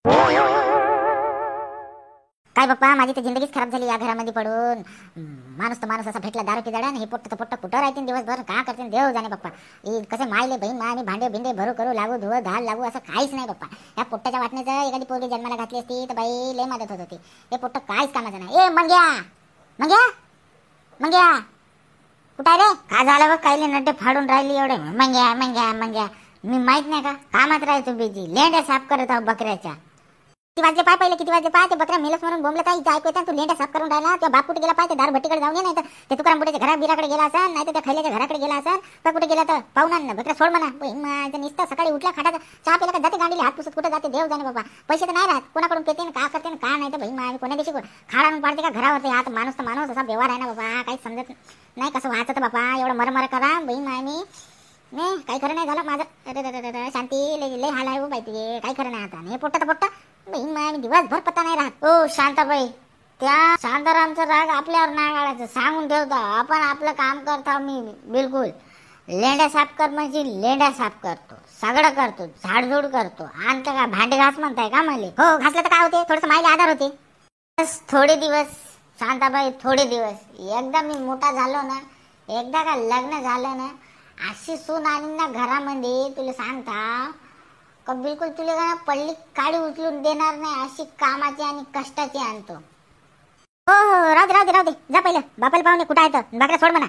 काय बाप्पा, माझी तर जिंदगीच खराब झाली या घरामध्ये पडून. माणूस तर माणूस असा भेटला दारू पिजाडा, हे पोट्ट तर पोट्ट कुठं राहतील दिवसभर, का करतील देव जाणे बाप्पा. कसे मायले बहीण मा आणि भांडे भिंडे भरू करू लागू धुवं घाल लागू असं काहीच नाही बाप्पा. या पोट्टाच्या वाटण्याचं एखादी पोरगी जन्माला घातली असती तर बाई लय मदत होत होती. हे पोट्ट काहीच कामाचं नाही. ए मंग्या मंग्या मंग्या, कुठं आहे रे? काय झालं बघ, कायले नड्डे फाडून राहिली एवढे. मंग्या मंग्या मंग्या, मी माहित नाही का कामात राहायचो बिजी, लेंड्या साफ करत आहो बकऱ्याच्या. किती वाजले पाय, पहिले किती वाजले पाय, ते बकऱ्या मेलच म्हणून बोंबलं काय ऐकू येतं. तू लेंड्या साफ करून राहिला, त्या बाप कुठे गेला पाय, ते दार भट्टीकडे जाऊन ये, नाही तर ते तुकाराम बुड्याच्या घरा बिराकडे गेला असेल, नाही तर त्या खैल्याच्या घराकडे गेला असेल. तर कुठे गेला तर पाहुणा बकऱ्या सोड म्हणा. माझं नुसतं सकाळी उठल्या खाटाचा चहा पिला का जाते गांडीले हात पुसत कुठे जाते देव जाणे बाबा. पैसे तर नाही राहत, कोणाकडून पेते का करते का नाही तर भाई मा कोण्या दिवशी खाडा आणून पाडते का घरावरती. हात माणूस तर माणूस असा व्यवहार आहे ना बाबा, काही समजत नाही कसं व्हायचं बाबा. एवढं मरमर करा बाई मा, मी नाही काही खरं नाही झालं माझं. अरे शांती लय हाल आहे बाई तुझे, काही खरं नाही आता. हे पोट्ट तर पोट्ट बाई मा, दिवसभर पत्ता नाही राहत. ओ शांताबाई, त्या शांतारामचा राग आपल्यावर नाही काढायचं, सांगून ठेवता. आपण आपलं काम करतो. मी बिलकुल लेंड्या साफ कर म्हणजे लेंड्या साफ करतो, सगळं करतो, झाडझूड करतो. आणि का भांडे घास म्हणताय का मला? हो घासलं तर काय होते, थोडंसं मायला आधार होते. बस थोडे दिवस शांताबाई, थोडे दिवस. एकदा मी मोठा झालो ना, एकदा का लग्न झालं ना, अशी सून आणि ना घरामध्ये तुला सांगता का बिलकुल तुला पडली काडी उचलून देणार नाही, अशी कामाची आणि कष्टाची आणतो. हो हो राहू दे राहू दे राहू दे, जा पहिलं बापाला पाहुणे कुठं आहे तर बाकऱ्या सोड म्हणा.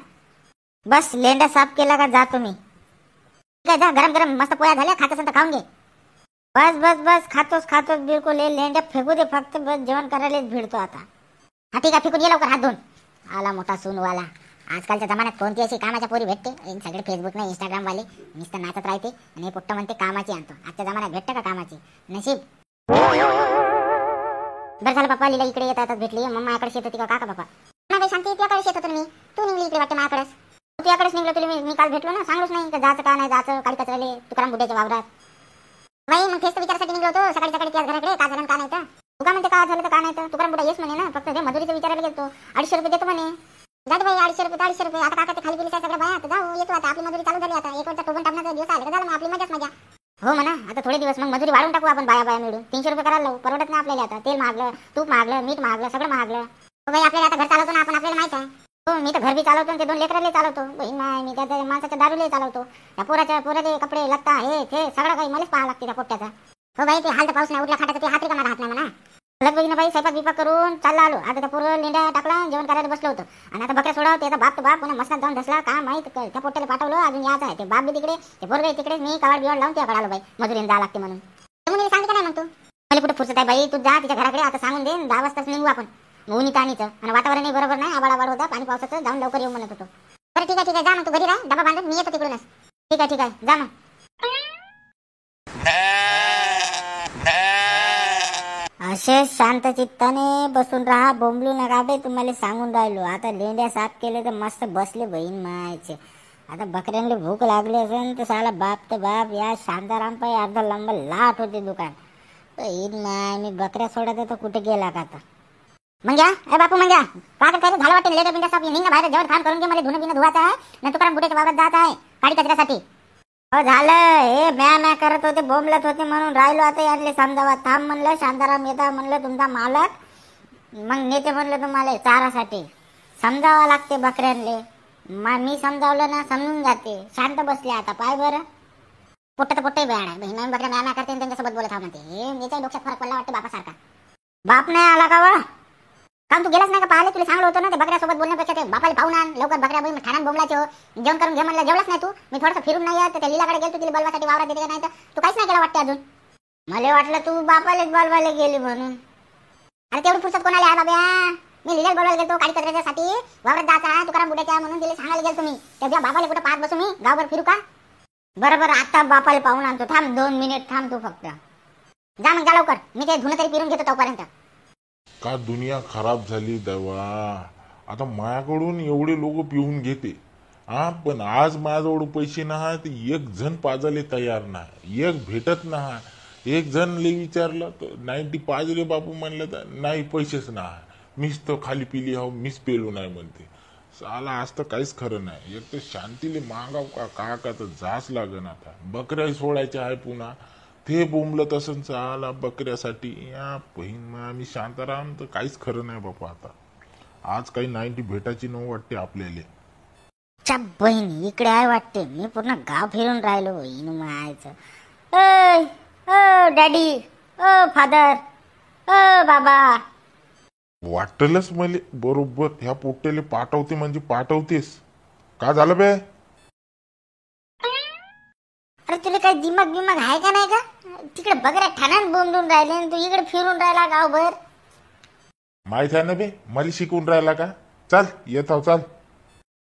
बस लेंडा साफ केला का जातो मी. काय जा, गरम गरम मस्त पोळ्या झाल्या, खात असेल तर खाऊन घे. बस बस बस, खातोच बिलकुल. हे लेंड्या फेकू दे फक्त, बस जेवण करायलाच भिडतो आता. हा ठीक आहे, फेकून ये लवकर हात धुवून. आला मोठा सूनवाला. आजकालच्या जमान्यात कोणती अशी कामाच्या पोरी भेटते? सगळे फेसबुक नाही इंस्टाग्राम वाले नुसतं नाचत राहते आणि हे पोट्ट म्हणते कामाची आणतो. आजच्या जमान्यात भेटतं का कामाची? नशीब. बरं झालं पप्पा, लीला इकडे येत येतात भेटली. मम्मा याकडे येत होती का काका बाबा? नाही शांती, तुझ्याकडे येत होतो मी. तू निघली इकडे वाटते माझ्याकडेच. तुझ्याकडेच निघलो तुला मी काल भेटलो ना, सांगलोच नाही का जायचं का नाही जायचं. काळी कचराले तुकाराम बुड्याच्या वावरात. नाही मग तेच विचारासाठी निघलो होतो सकाळी सकाळी त्याच घराकडे. का झालं का नाही तर तुका म्हणते का झालं तर का नाही तर तुकाराम बुड्या येस म्हणे ना, फक्त ते मजुरीचं विचारायला गेलो. 250 रुपये देतो म्हणे. जात भाई 250 रुपये. आता काका ते खाली गेली सगळं बाया, आता जाऊ येतो. आता आपली मजुरी चालू झाली, आता एक वर्षा टोबन टाकण्याचा दिवस आले का झालं, मग आपली मजाच मजा. हो म्हणा, आता थोडे दिवस मग मजुरी वाढून टाकू आपण, बाया मिळून 300 रुपये करायला लावू. परवडत नाही आपल्याला. आता तेल मागलं, तूप मागलं, मीठ मागलं, सगळं मागलं. हो भाई, आपल्याला आता घर चालवतो ना आपण, आपल्याला माहित आहे. हो मी तर घर बी चालवतो, ते 2 लेकराले चालवतो. बहीण मी त्या माणसाच्या दारूले चालवतो. त्या पोराचे कपडे लत्ता हे ते सगळं काही मलाच पाहावं लागते त्या पोट्ट्याचा. हो भाई, ते हाल तर पाऊस नाही उठला खाटाचा, ते हात रिकामा राहत नाही म्हणा. बघितलं बाई, स्वयंपाक बिपाक करून चालला आलो. आता त्या पोरं लेंड्या टाकला, जेवण करायला बसलो होतो. आणि आता बकऱ्या सोडाव, त्याचा बाप पुन्हा मस्तात जाऊन धसला का माहित. त्या पोट्याला पाठवलं, अजून यायचं आहे. ते बाप बी तिकडे, ते पोरगे तिकडे. मी कावड बिवाड लावून त्याकडे आलो बाई, मजुरीने जा लागते म्हणून. म्हणून सांगितलं नाही मग तू मला कुठे फुरसत आहे बाई. तू जा तिच्या घराकडे, आता सांगून दे 10 वाजताच निघू आपण. ऊन ताणीचं आणि वातावरणही बरोबर नाही, आबाळ होता, पाणी पावसाचं. जाऊन लवकर येऊ म्हणत होतो. बरं ठीक आहे जा मग, तू घरी राह, डबा बांधून मी येतो तिकडूनच. ठीक आहे जा मग. असे शांत चित्ताने बसून राहा, बोंबलू नका बे. तुम्हाला सांगून राहिलो. आता लेंड्या साफ केले तर मस्त बसले बहीण मायचे. आता बकऱ्यांना भूक लागली असेल तर साला बाप तर बाप या शांताराम पाय अर्धा लंब लाट होते दुकान. बहीण माय, मी बकऱ्या सोडत तर कुठे गेला का आता? मंग्या ए बापू मंग्या, का झालं वाटतं लेंड्या बिंड्या साफ निघ ना बाहेर, जेवण खाण करून घे. मला धुणं बिणं धुवायचं आहे ना, तुकाराम बुड्याच्या वावरात जात आहे काडी कचऱ्यासाठी. हो झालं, हे म्या करत होते, बोंबलत होते म्हणून राहिलो. आता यातले समजावा. थांब म्हणलं, शांताराम येता म्हणलं तुमचा मालक, मग नेते म्हणलं तुम्हाला चारासाठी. समजावं लागते बकऱ्यांले. मी समजावलं ना, समजून जाते. शांत बसले आता. पाय बरं, पोट्ट पोट्टही बॅण आहे. बहिण बकऱ्या म्या करते त्यांच्यासोबत बोलत हा म्हणते. हे याच्या डोक्यात फरक पडला वाटते बापासारखा. बाप नाही आला का वा? काम तू गेलास नाही का पाहिले? तुला सांगलं होतं ना, ते बकऱ्यासोबत बोलण्यापेक्षा ते बापाला पाहून आण लवकर. बकऱ्या बहीण ठाण्यात बोंबलाचे हो, जेवण करून घे म्हणलं. जेवलाच नाही तू. मी थोडंसं फिरून नाही येत, त्या लीलाकडे गेलो, तिला बोलवासाठी वावरात देते नाही तर तू काहीच नाही केला वाटते अजून. मला वाटलं तू बापालेच बोलवायला गेली म्हणून. अरे तेवढी फुरसत कोणाला आहे बाब्या? मी लीलाच बोलवायला गेलो काडी कचऱ्यासाठी, वावरात जायचा तुकाराम बुड्याच्या म्हणून तिला सांगायला गेलो. तुम्ही त्या बापाला कुठं पाहत बसू मी, गावभर फिरू का? बरोबर आता बापाला पाहून आणतो. थांब 2 मिनिट थांब तू फक्त. जा मग जा लवकर, मी ते धुणं तरी पिरून घेतो तोपर्यंत. का दुनिया खराब झाली देवा. आता मायाकडून एवढे लोक पिऊन घेते हा, पण आज माझ्याजवळ पैसे नाही तर एक जण पाजायला तयार नाही, एक भेटत नाही. एक जण ले विचारलं तर 90 पाजले बापू म्हणलं तर नाही, पैसेच नाही. मीच तर खाली पिली हो, मीच पेलो नाही म्हणते. साला आज तर काहीच खरं नाही. एक तर शांतीले मागाव का तर जास लागन. आता बकऱ्या सोडायच्या आहे पुन्हा, ते बोंबलत असं चाला बकऱ्यासाठी या बहीण आम्ही शांताराम तर काहीच खरं नाही बापा. आता आज काही 90 भेटायची न वाटते आपल्याला. च्या बहीण इकडे आहे वाटते. मी पूर्ण गाव फिरून राहिलो बहीण मायचं. ए ओ डॅडी, ओ फादर, ओ बाबा. वाटलंच मले बरोबर ह्या पोट्याले पाठवते म्हणजे पाठवतेस. का झालं बे? अरे तुला काही दिमाग बिमाग आहे का नाही का? तिकडे बकऱ्या ठाण्यात बोंबलून राहिले आणि तू इकडे फिरून राहिला गावभर. माहित आहे ना बे मला शिकून राहिला का? चल येतो चल.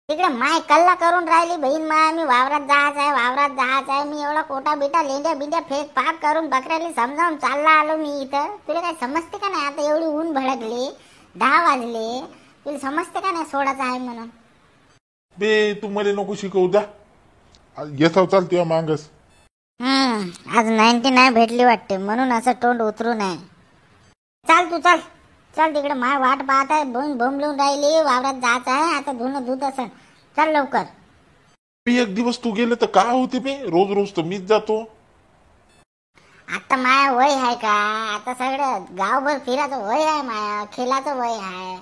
तिकडे माय कल्ला करून राहिली बहीण माय. मी वावरात जायचं आहे, वावरात जायचं आहे. मी एवढा कोटा बिटा लेंड्या बिंड्या फेक पाक करून बकऱ्याला समजावून चालला आलो मी इथं. तुला काय समजते का नाही? आता एवढी ऊन भडकली, 10 वाजले. तुला समजते का नाही सोडायचं आहे म्हणून? बे तू मला नको शिकवू द्या. येतो चल तुझ्या मांगस. आज 90 नाही भेटली वाटते म्हणून असं तोंड उतरू नये. चाल तू चल. चल तिकडे माय वाट पाहत आहे. बोंबलून राहिली, वावरात जायचं आहे. आता धुणं दूध असं. चल लवकर. एक दिवस तू गेले तर काय होते बे? रोज रोज तर मीच जातो. आता माया वय आहे का? आता सगळं गावभर फिरायचं वय आहे माया. खेळाचं वय आहे.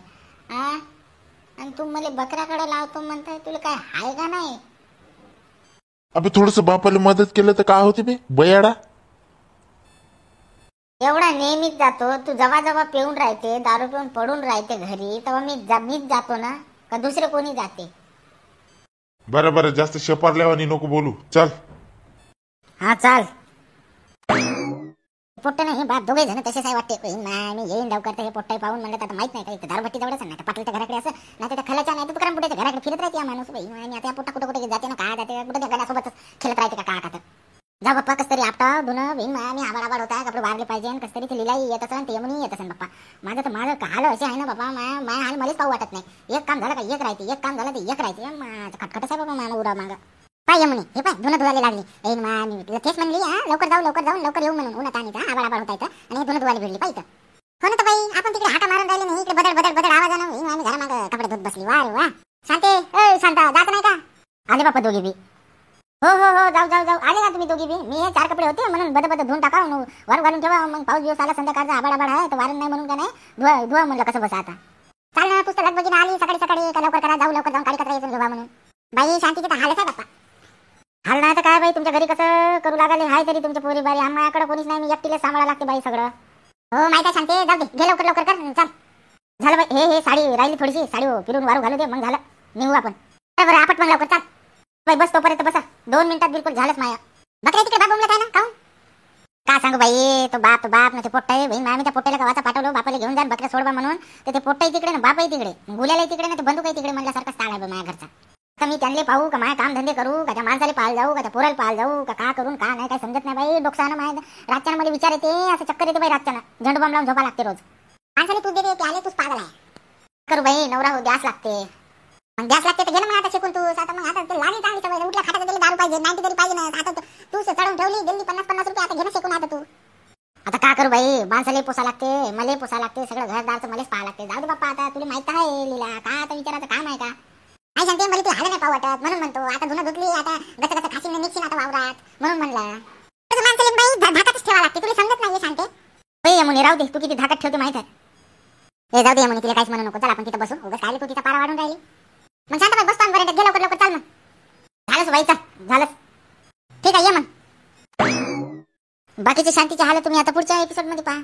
आणि तू मला बकऱ्याकडे लावतो म्हणताय. तुला काय आहे का नाही? अबे थोडस बापाला मदत केलं तर काय होते बे बयाडा? एवढा नेहमीच जातो. तू जवा जवा पिऊन राहते, दारू पिऊन पडून राहते घरी, तेव्हा मीच जातो ना? का दुसरे कोणी जाते? बरं बरं जास्त शेपारल्यावानी नको बोलू. चल. हा चाल. पोट्ट नाही बाप दोघे जण तसेच आहे वाटते. मी येईन लवकर. तर हे पोट्टाई पाहून म्हणलं आता माहित नाही का इथं दारूभट्टी जवळच नाही तर पाटलाच्या घराकडे असं नाही तर खल्याच्या नाही तर तुकाराम पुढे घराकडे फिरत राहते माणूस. आणि आता पोट्टा कुठे कुठे जाते ना काय जाते कुठे त्या गड्यासोबतच खेळत राहते का का तर जा बाप्पा. कस तरी आपटा धुणं भीम मी आबाड आबाड होता. कपडे वाढले पाहिजे आणि कस तरी ते लिलाई येत असेल ते यमुनी येत असेल बाप्पा. माझं हाल असे आहे ना बाप्पा. माझ्या हाल मलाच पाहू वाटत नाही. एक काम झालं का एक राहते, एक काम झालं तर एक राहते. माझं खटखटच आहे बाबा मामा उडा मागं. पाय यमुनी हे पाय धुणं धुवायला लागली. तुला तेच म्हणली लवकर जाऊ लवकर येऊ म्हणून. उन्हात आणि आबाड आबाड होता इथं आणि धुणं धुवायला भेटली पाहिजे. हो ना तर बाई आपण तिकडे हाका मारून राहिले नाही. इकडे बदल आवाजानं आम्ही घरामागं कपडे धुत बसली. वा रे वा. शांते शांता जात नाही का? आले बाप्पा दोघी बी. हो जाऊ आले का तुम्ही दोघी बी? मी हे 4 कपडे होते म्हणून बद धुवून टाका वार घालून ठेवा. मग पाऊस दिवस आला संध्याकाळचा आबाड आहे तर वारण नाही म्हणून का नाही धुवा म्हणलं कसं बसा आता. चाल ना पुस्तक लगबगीने आली सकाळी का लवकर करा जाऊ लवकर जाऊन काळी कचरा यायचं घेवा म्हणून. बाई शांतीचे तर हालच आहे बाप्पा. हाल नाही तर काय बाई तुमच्या घरी कसं करू लागले हाय तरी तुमच्या पोरी बारी. आम्हाकडे कोणीच नाही. मी एकटीला सांभाळा लागते बाई सगळं. हो माहिती आहे शांती. जाऊ दे घे लवकर कर. चाल झालं बाई. हे साडी राहिली थोडीशी. साडी फिरून वारू घालू दे मग झालं निघू आपण. बरं आपट मग लवकर चाल बाई. बस तोपर्यंत बसा. 2 मिनिटात बिलकुल झालंच माया. बकऱ्या तिकडे बाप बोलत आहे ना काहून? का सांगू बाई. तो बाप ना ते पोट्ट आहे बहीण. आम्ही त्या पोट्ट्याला गावाचा पाठवलो बापाला घेऊन जा बकऱ्या सोडवा म्हणून. तर ते पोट्टही तिकडे ना बापही तिकडे गुल्यालाही तिकडे ना ते बंदूकही तिकडे म्हणल्यासारखं स्थाळ आहे माझ्या घरचा. तर मी त्यांना पाहू का माझ्या काम धंदे करू का त्या माणसाला पाहायला जाऊ का त्या पोराला पाहायला जाऊ का करून का नाही काय समजत नाही बाई. डोकसानं माझ्या रातच्यानं मला विचार येते असं चक्कर येते बाई. रातच्यानं झेंडू बॉम्ब लावून झोपा लागते रोज. माणसाला तू दे ते आले तूच पागल आहे. करू बाई नवरा हो द्यास लागते. मग गॅस लागते तर घे ना मग आता शिकून तू. आता मग आता लागली चांगली सवय. उठल्या खाटात दिली दारू पाहिजे 90 तरी पाहिजे ना. आता तू चढवून ठेवली दिल्ली 50 रुपये. आता घे ना शिकून आता तू. आता का करू बाई. माणसाला पोसा लागते मला पोसा लागते. सगळं घरदारचं मलाच पाहा लागते. जाऊ दे बाप्पा आता तुला माहित आहे लीला का आता विचारायचं काम आहे का? नाही सांगते मला तू हाल नाही पाहू वाटत म्हणून म्हणतो. आता धुणं धुतली आता कसं खाशीन निघशील आता वावरात म्हणून म्हणलं. तसं माणसाला बाई धाकातच ठेवा लागते. तुला समजत नाही सांगते. बाई यमुनी राहू दे. तू किती धाकात ठेवते माहित आहे. हे जाऊ दे यमुनी तिला काहीच म्हणू नको. चल आपण तिथं बसू. उगाच काय तू तिचा पारा वाढून राहिली. मग शांत बाई बसतो आम्ही. घे लवकर चाल मग. झालंच बाई चल झालंच. ठीक आहे ये मग. बाकीचे शांतीचे हाल तुम्ही आता पुढच्या एपिसोड मध्ये पहा.